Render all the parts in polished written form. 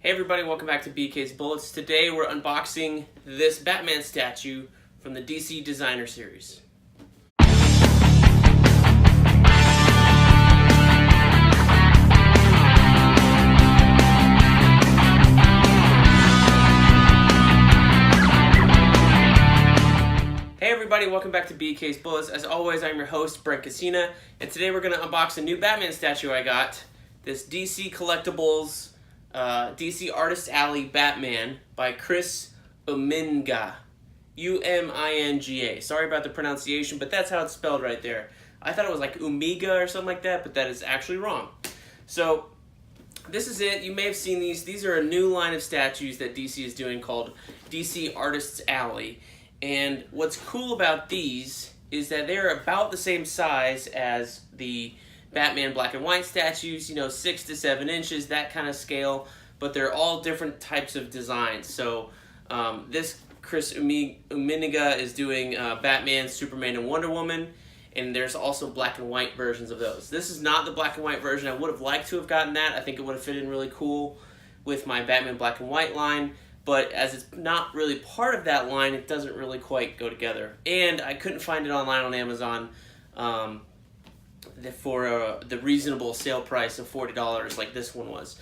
Hey everybody, welcome back to BK's Bullets. Today we're unboxing this Batman statue from the DC Designer Series. Hey everybody, welcome back to BK's Bullets. As always, I'm your host, Brent, and today we're going to unbox a new Batman statue I got. This DC Collectibles DC Artist Alley Batman by Chris Unmiga. U-M-I-N-G-A. Sorry about the pronunciation, but that's how it's spelled right there. I thought it was like Unmiga or something like that, but that is actually wrong. So, this is it. You may have seen these. These are a new line of statues that DC is doing called DC Artists Alley. And what's cool about these is that they're about the same size as the Batman black and white statues, 6 to 7 inches, that kind of scale, but they're all different types of designs. So this Chris Unmiga is doing Batman, Superman, and Wonder Woman, and there's also black and white versions of those. This is not the black and white version. I would have liked to have gotten that. I think it would have fit in really cool with my Batman black and white line, but as it's not really part of that line, it doesn't really quite go together. And I couldn't find it online on Amazon for the reasonable sale price of $40 like this one was.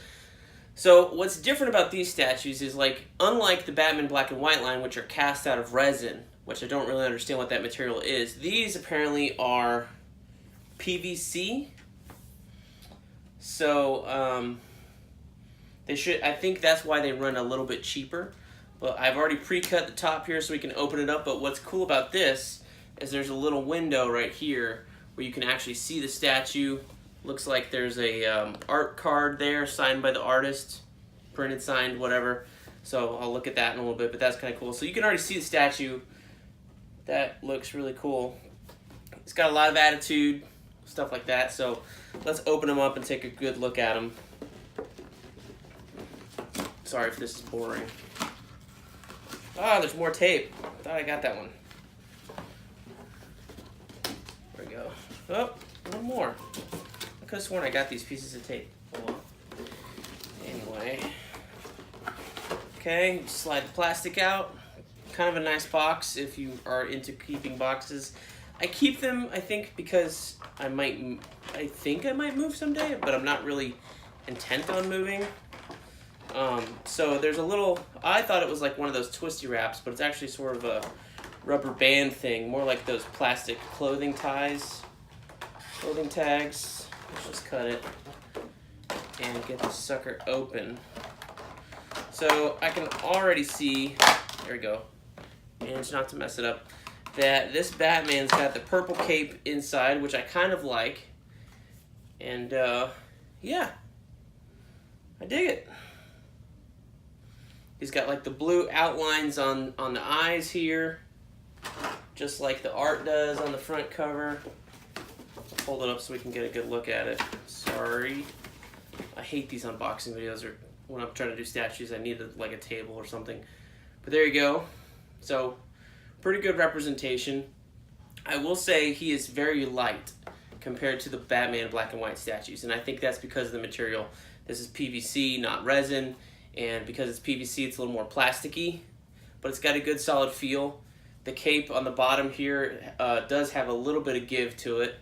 So what's different about these statues is, unlike the Batman black and white line, which are cast out of resin, which I don't really understand what that material is, these apparently are PVC. So I think that's why they run a little bit cheaper. But I've already pre-cut the top here so we can open it up. But what's cool about this is there's a little window right here where you can actually see the statue. Looks like there's a art card there signed by the artist, printed, signed, whatever. So I'll look at that in a little bit, but that's kind of cool. So you can already see the statue. That looks really cool. It's got a lot of attitude, stuff like that. So let's open them up and take a good look at them. Sorry if this is boring. Ah, there's more tape. I thought I got that one. There we go. Oh, one more. I could have sworn I got these pieces of tape. Hold on. Anyway. Okay, slide the plastic out. Kind of a nice box if you are into keeping boxes. I keep them, I think, because I think I might move someday, but I'm not really intent on moving. So there's a little, I thought it was like one of those twisty wraps, but it's actually sort of a rubber band thing, more like those plastic clothing tags. Let's just cut it and get the sucker open. So I can already see, there we go, and not to mess it up, that this Batman's got the purple cape inside, which I kind of like. And yeah, I dig it. He's got like the blue outlines on the eyes here, just like the art does on the front cover. Hold it up so we can get a good look at it. Sorry. I hate these unboxing videos, or when I'm trying to do statues, I need like a table or something. But there you go. So, pretty good representation. I will say he is very light compared to the Batman black and white statues, and I think that's because of the material. This is PVC, not resin. And because it's PVC, it's a little more plasticky, but it's got a good solid feel. The cape on the bottom here does have a little bit of give to it,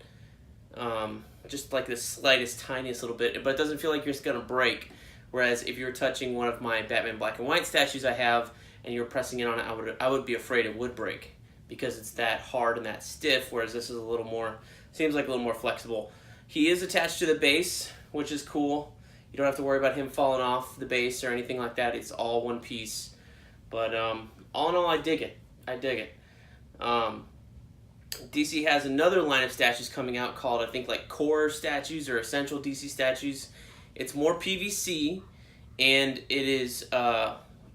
just like the slightest, tiniest little bit, but it doesn't feel like you're just going to break. Whereas if you were touching one of my Batman black and white statues I have, and you were pressing in on it, I would be afraid it would break, because it's that hard and that stiff, whereas this is a little more, seems like a little more flexible. He is attached to the base, which is cool. You don't have to worry about him falling off the base or anything like that. It's all one piece. But all in all, I dig it. DC has another line of statues coming out called, I think, like core statues or essential DC statues. It's more PVC, and it is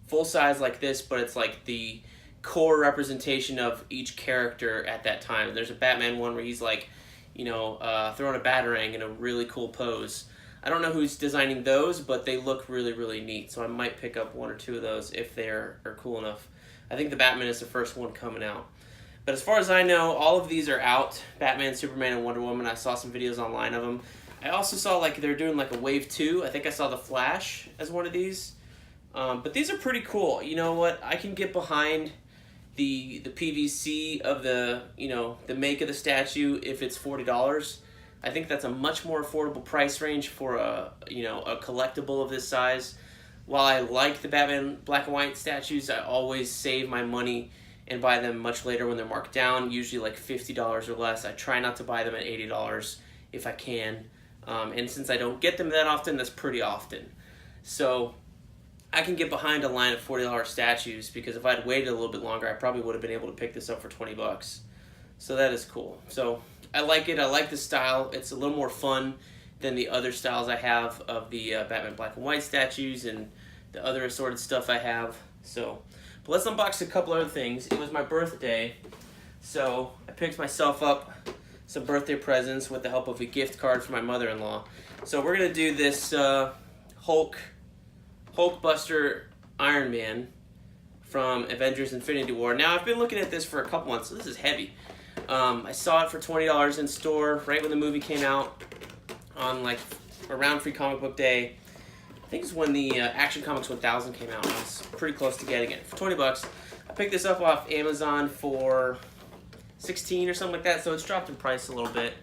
full size like this, but it's like the core representation of each character at that time. There's a Batman one where he's like, throwing a batarang in a really cool pose. I don't know who's designing those, but they look really, really neat. So I might pick up one or two of those if they are cool enough. I think the Batman is the first one coming out. But as far as I know, all of these are out. Batman, Superman, and Wonder Woman. I saw some videos online of them. I also saw they're doing a Wave 2. I think I saw The Flash as one of these. But these are pretty cool. You know what? I can get behind the PVC of the, you know, the make of the statue if it's $40. I think that's a much more affordable price range for a, you know, a collectible of this size. While I like the Batman black and white statues, I always save my money and buy them much later when they're marked down, usually like $50 or less. I try not to buy them at $80 if I can. And since I don't get them that often, that's pretty often. So I can get behind a line of $40 statues, because if I'd waited a little bit longer, I probably would have been able to pick this up for 20 bucks. So that is cool. So I like it. I like the style. It's a little more fun than the other styles I have of the Batman black and white statues and the other assorted stuff I have. So, but let's unbox a couple other things. It was my birthday, so I picked myself up some birthday presents with the help of a gift card from my mother-in-law. So we're gonna do this Hulkbuster Iron Man from Avengers Infinity War. Now, I've been looking at this for a couple months, so this is heavy. I saw it for $20 in store right when the movie came out on like around Free Comic Book Day. I think it's when the Action Comics 1000 came out. I was pretty close to getting it for 20 bucks. I picked this up off Amazon for 16 or something like that, so it's dropped in price a little bit,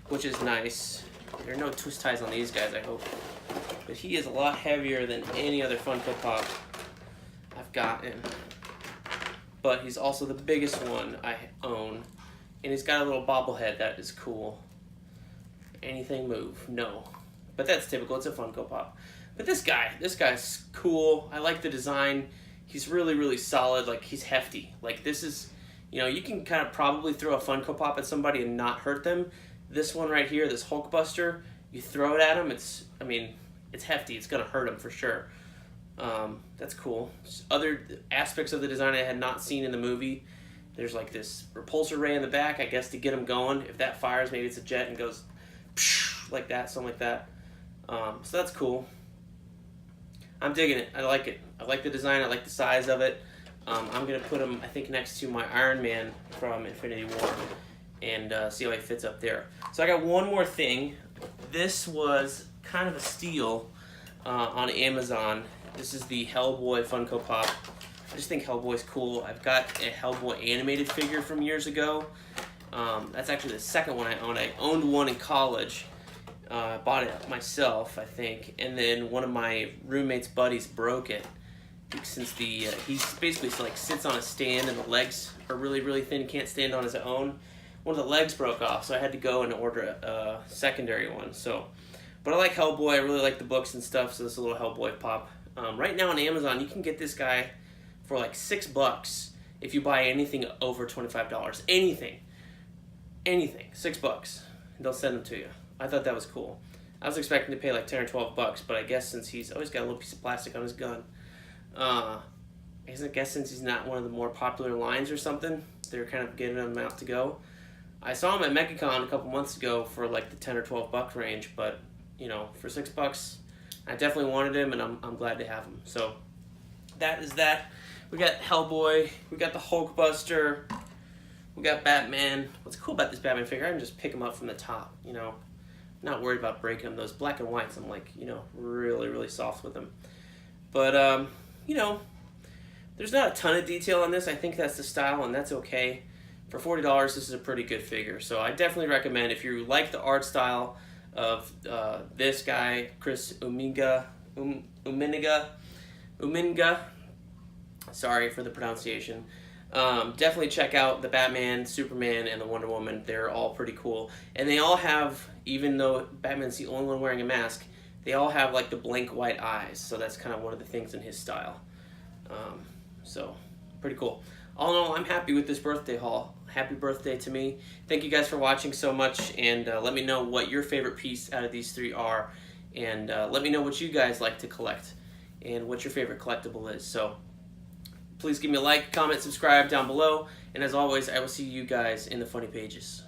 which is nice. There are no twist ties on these guys, I hope. But he is a lot heavier than any other Funko Pop I've gotten. But he's also the biggest one I own. And he's got a little bobblehead that is cool. Anything move? No. But that's typical, it's a Funko Pop. But this guy's cool. I like the design. He's really, really solid. Like, he's hefty. Like, this is, you know, you can kind of probably throw a Funko Pop at somebody and not hurt them. This one right here, this Hulkbuster, you throw it at him, it's hefty. It's gonna hurt him for sure. That's cool. Other aspects of the design I had not seen in the movie. There's like this repulsor ray in the back, I guess, to get him going. If that fires, maybe it's a jet and goes like that, something like that. So that's cool. I'm digging it. I like it. I like the design. I like the size of it. I'm going to put him, I think, next to my Iron Man from Infinity War and see how he fits up there. So I got one more thing. This was kind of a steal on Amazon. This is the Hellboy Funko Pop. I just think Hellboy's cool. I've got a Hellboy animated figure from years ago. That's actually the second one I own. I owned one in college. I bought it myself, I think, and then one of my roommate's buddies broke it. Since he basically like sits on a stand and the legs are really, really thin, he can't stand on his own. One of the legs broke off, so I had to go and order a secondary one. So, but I like Hellboy. I really like the books and stuff. So this is a little Hellboy pop. Right now on Amazon, you can get this guy for like $6 if you buy anything over $25. Anything, $6. They'll send them to you. I thought that was cool. I was expecting to pay like 10 or 12 bucks, but I guess since he's always got a little piece of plastic on his gun, I guess since he's not one of the more popular lines or something, they're kind of getting him out to go. I saw him at MegaCon a couple months ago for like the 10 or 12 buck range, but you know, for $6, I definitely wanted him, and I'm glad to have him. So that is that. We got Hellboy, we got the Hulkbuster, we got Batman. What's cool about this Batman figure, I can just pick him up from the top, you know. Not worried about breaking them. Those black and whites, I'm like, you know, really, really soft with them. But, you know, there's not a ton of detail on this. I think that's the style, and that's okay. For $40, this is a pretty good figure. So I definitely recommend, if you like the art style of this guy, Chris Unmiga, sorry for the pronunciation. Definitely check out the Batman, Superman, and the Wonder Woman. They're all pretty cool. And they all have, even though Batman's the only one wearing a mask, they all have like the blank white eyes. So that's kind of one of the things in his style. So, pretty cool. All in all, I'm happy with this birthday haul. Happy birthday to me. Thank you guys for watching so much. And let me know what your favorite piece out of these three are. And let me know what you guys like to collect and what your favorite collectible is. So, please give me a like, comment, subscribe down below, and as always, I will see you guys in the funny pages.